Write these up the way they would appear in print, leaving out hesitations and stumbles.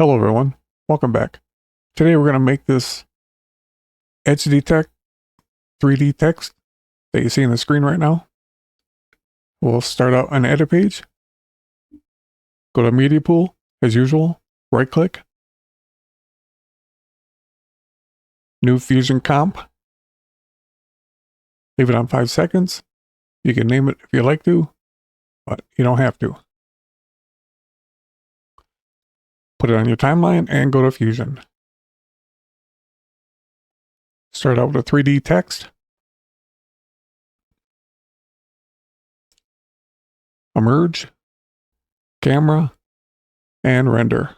Hello everyone, welcome back. Today we're going to make this edge detect 3D text that you see on the screen right now. We'll start out on the edit page, go to media pool as usual, right click, new Fusion comp, leave it on 5 seconds. You can name it if you like to, but you don't have to. Put it on your timeline and go to Fusion. Start out with a 3D text. Emerge, camera, and render.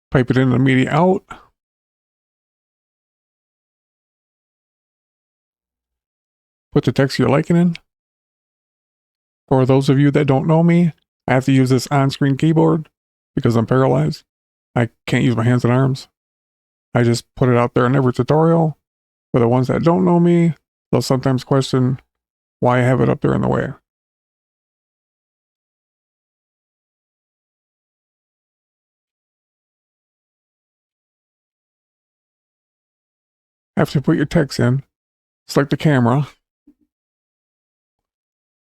Pipe it in the media out. Put the text you're liking in. For those of you that don't know me, I have to use this on-screen keyboard because I'm paralyzed. I can't use my hands and arms. I just put it out there in every tutorial. For the ones that don't know me, they'll sometimes question why I have it up there in the way. After you put your text in, select the camera,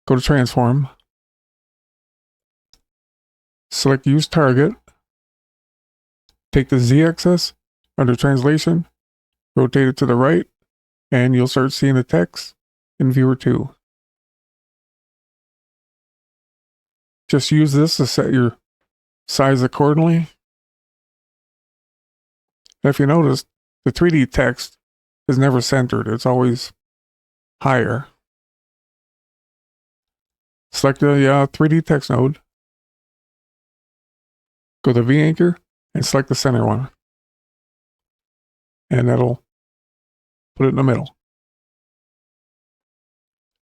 go to transform, select use target, take the Z-axis under translation, rotate it to the right, and you'll start seeing the text in viewer 2. Just use this to set your size accordingly. And if you notice, the 3D text is never centered. It's always higher. Select the 3D text node. Go to V-anchor and select the center one. And that'll put it in the middle.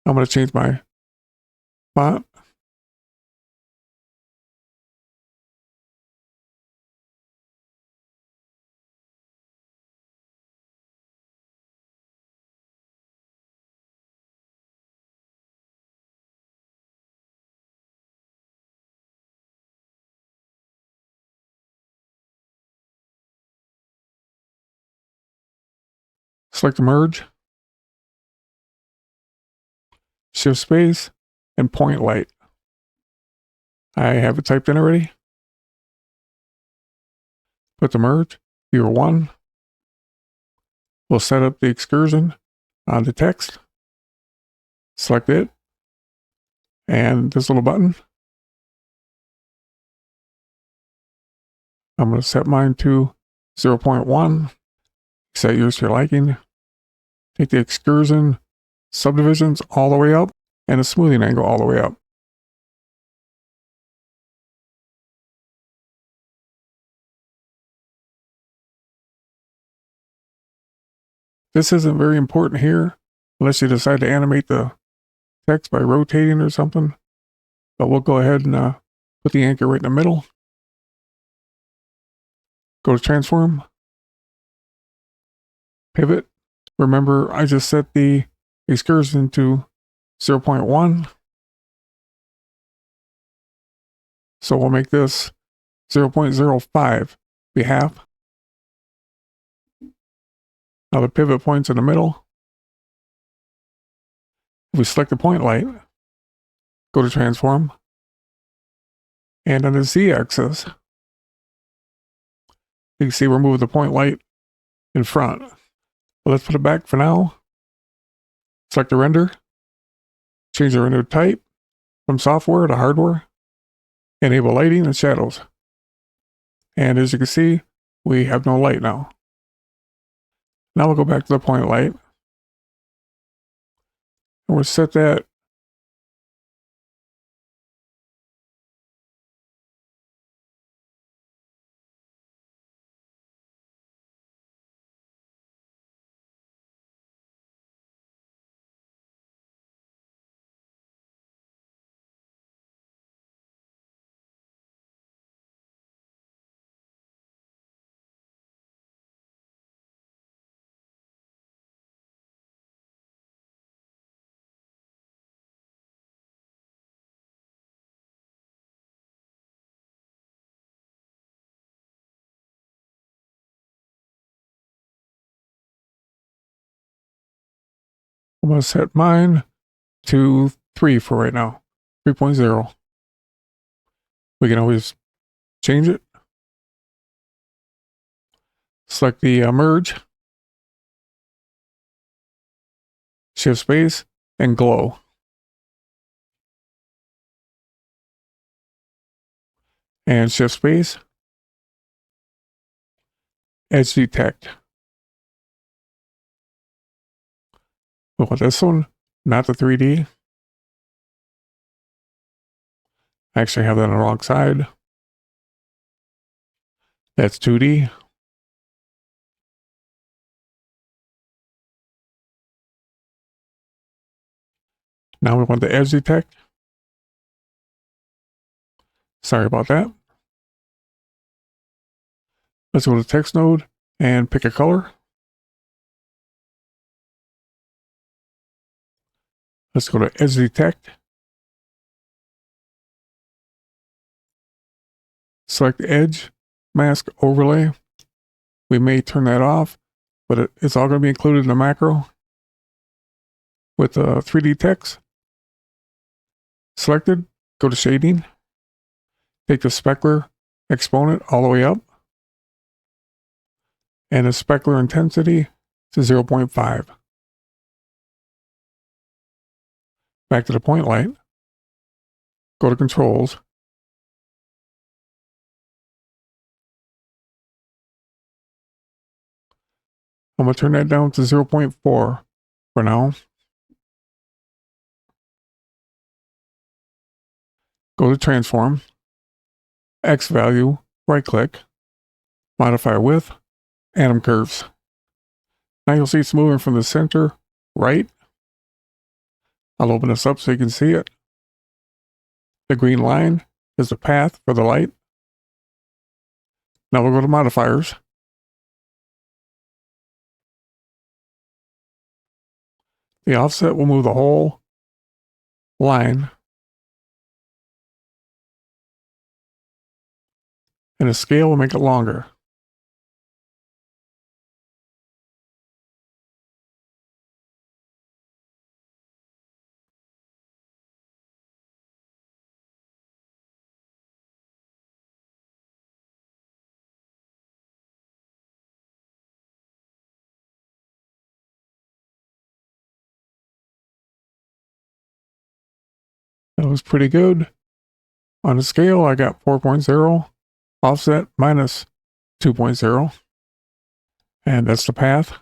I'm going to change my font. Select merge, shift space, and point light. I have it typed in already. Put the merge, viewer 1. We'll set up the excursion on the text. Select it. And this little button. I'm going to set mine to 0.1. Set yours to your liking. Take the excursion subdivisions all the way up and the smoothing angle all the way up. This isn't very important here unless you decide to animate the text by rotating or something. But we'll go ahead and put the anchor right in the middle. Go to transform. Pivot. Remember, I just set the excursion to 0.1. So we'll make this 0.05 be half. Now the pivot point's in the middle. If we select the point light, go to transform, and on the Z-axis, you can see we're moving the point light in front. But let's put it back for now. Select the render, change the render type from software to hardware, enable lighting and shadows. And as you can see, we have no light now. Now we'll go back to the point light, and we'll set that I'm going to set mine to 3 for right now. 3.0. We can always change it. Select the merge, shift space, and glow. And shift space, edge detect. We want this one, not the 3D. I actually have that on the wrong side. That's 2D. Now we want the edge detect. Sorry about that. Let's go to text node and pick a color. Let's go to edge detect. Select edge, mask overlay. We may turn that off, but it's all going to be included in the macro. With the 3D text selected, go to shading. Take the specular exponent all the way up. And the specular intensity to 0.5. Back to the point light. Go to controls. I'm going to turn that down to 0.4 for now. Go to transform. X value, right click. Modify width, atom curves. Now you'll see it's moving from the center right. I'll open this up so you can see it. The green line is the path for the light. Now we'll go to modifiers. The offset will move the whole line. And the scale will make it longer. That was pretty good. On the scale, I got 4.0, offset minus 2.0. And that's the path.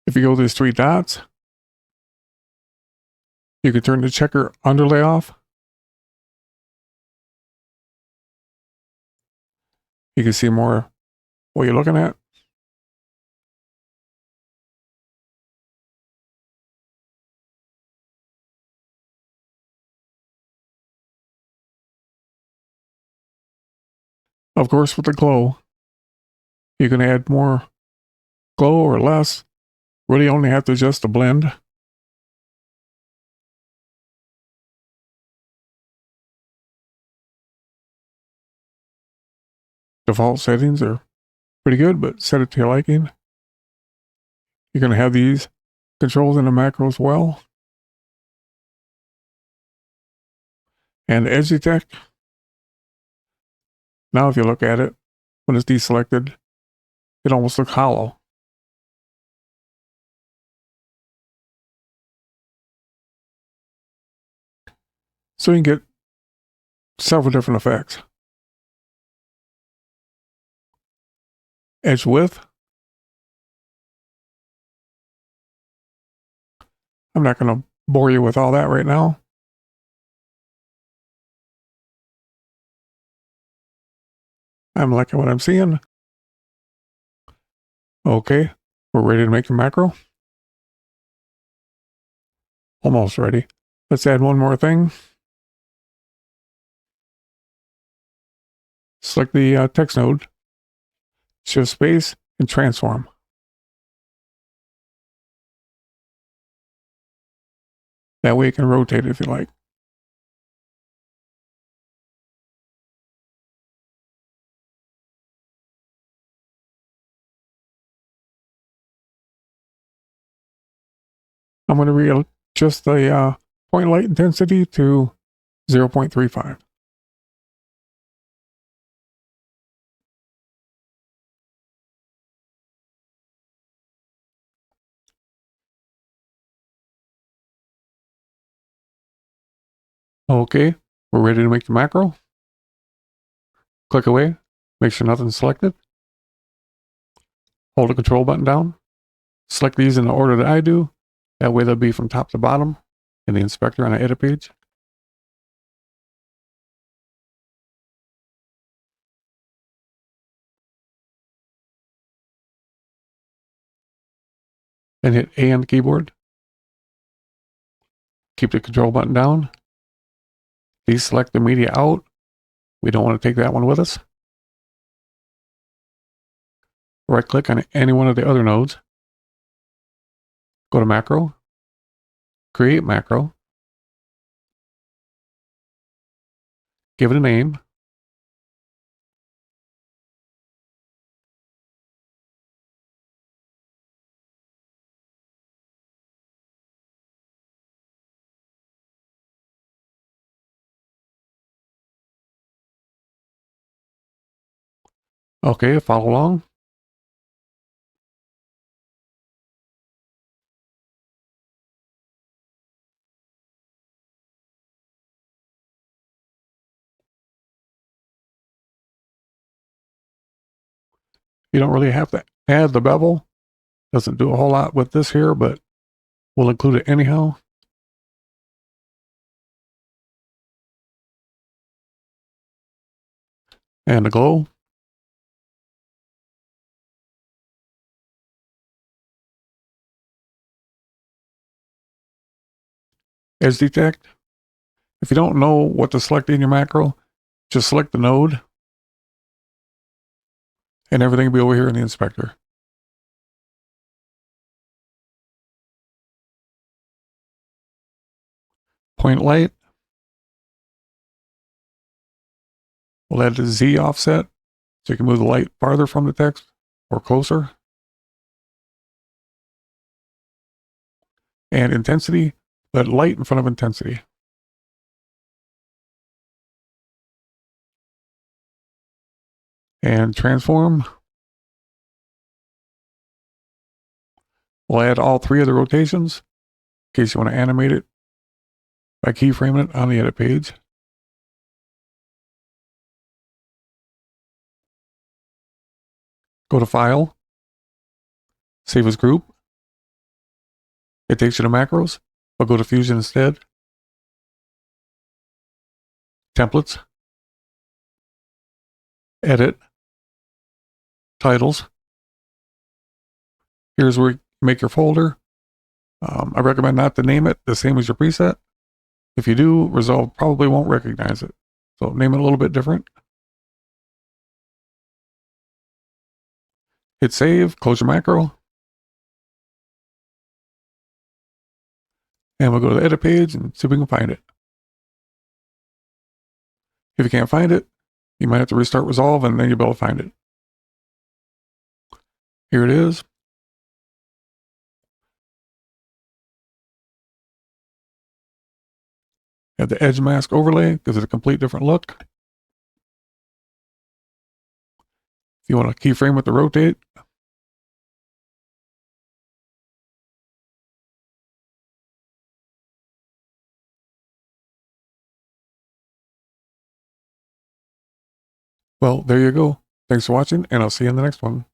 If you go to these 3 dots, you can turn the checker underlay off. You can see more what you're looking at. Of course, with the glow, you can add more glow or less. Really only have to adjust the blend. Default settings are pretty good, but set it to your liking. You're going to have these controls in the macro as well. And the edge detect. Now if you look at it, when it's deselected, it almost looks hollow. So you can get several different effects. Edge width. I'm not going to bore you with all that right now. I'm liking what I'm seeing. Okay, we're ready to make the macro. Almost ready. Let's add one more thing. Select the text node, shift space, and transform. That way you can rotate it if you like. I'm going to readjust the point light intensity to 0.35. Okay, we're ready to make the macro. Click away, make sure nothing's selected. Hold the control button down. Select these in the order that I do. That way they'll be from top to bottom in the inspector on the edit page. Then hit A on the keyboard. Keep the control button down. Deselect the media out. We don't want to take that one with us. Right click on any one of the other nodes. Go to macro. Create macro. Give it a name. Okay, follow along. You don't really have to add the bevel. Doesn't do a whole lot with this here, but we'll include it anyhow. And the glow. Edge detect. If you don't know what to select in your macro, just select the node and everything will be over here in the inspector. Point light. We'll add the Z offset so you can move the light farther from the text or closer. And intensity, let light in front of intensity. And transform. We'll add all three of the rotations in case you want to animate it by keyframing it on the edit page. Go to File, Save as Group. It takes you to Macros, but go to Fusion instead. Templates, Edit, Titles. Here's where you make your folder. I recommend not to name it the same as your preset. If you do, Resolve probably won't recognize it. So name it a little bit different. Hit save, close your macro. And we'll go to the edit page and see if we can find it. If you can't find it, you might have to restart Resolve and then you'll be able to find it. Here it is. Have the edge mask overlay, gives it a complete different look. If you want to keyframe with the rotate, well, there you go. Thanks for watching, and I'll see you in the next one.